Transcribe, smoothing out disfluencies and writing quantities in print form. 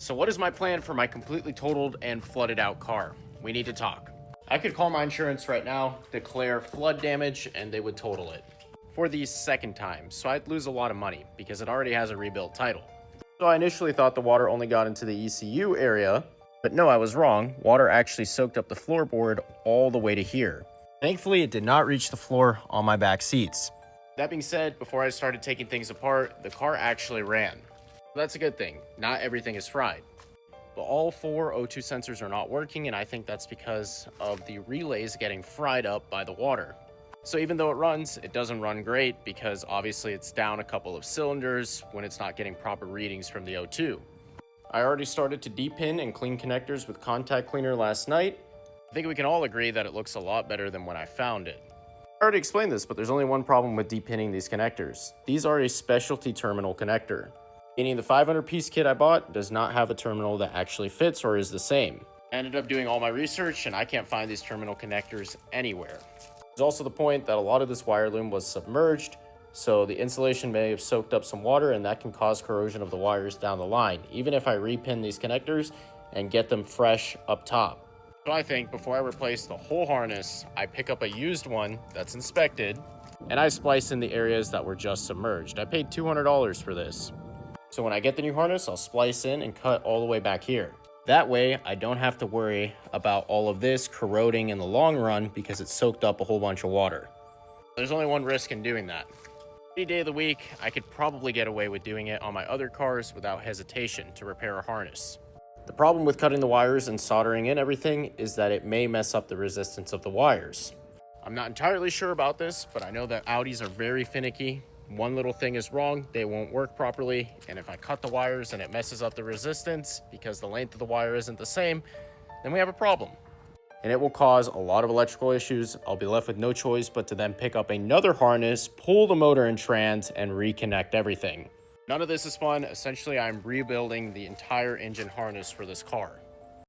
So what is my plan for my completely totaled and flooded out car? We need to talk. I could call my insurance right now, declare flood damage, and they would total it. For the second time, so I'd lose a lot of money because it already has a rebuilt title. So I initially thought the water only got into the ECU area, but no, I was wrong. Water actually soaked up the floorboard all the way to here. Thankfully, it did not reach the floor on my back seats. That being said, before I started taking things apart, the car actually ran. That's a good thing. Not everything is fried. But all four O2 sensors are not working, and I think that's because of the relays getting fried up by the water. So even though it runs, it doesn't run great because obviously it's down a couple of cylinders when it's not getting proper readings from the O2. I already started to depin and clean connectors with contact cleaner last night. I think we can all agree that it looks a lot better than when I found it. I already explained this, but there's only one problem with depinning these connectors. These are a specialty terminal connector, meaning the 500-piece kit I bought does not have a terminal that actually fits or is the same. I ended up doing all my research and I can't find these terminal connectors anywhere. There's also the point that a lot of this wire loom was submerged, so the insulation may have soaked up some water and that can cause corrosion of the wires down the line, even if I repin these connectors and get them fresh up top. So I think before I replace the whole harness, I pick up a used one that's inspected and I splice in the areas that were just submerged. I paid $200 for this. So when I get the new harness, I'll splice in and cut all the way back here. That way, I don't have to worry about all of this corroding in the long run because it soaked up a whole bunch of water. There's only one risk in doing that. Any day of the week, I could probably get away with doing it on my other cars without hesitation to repair a harness. The problem with cutting the wires and soldering in everything is that it may mess up the resistance of the wires. I'm not entirely sure about this, but I know that Audis are very finicky. One little thing is wrong, they won't work properly, and if I cut the wires and it messes up the resistance because the length of the wire isn't the same, then we have a problem. And it will cause a lot of electrical issues. I'll be left with no choice but to then pick up another harness, pull the motor and trans, and reconnect everything. None of this is fun. Essentially, I'm rebuilding the entire engine harness for this car.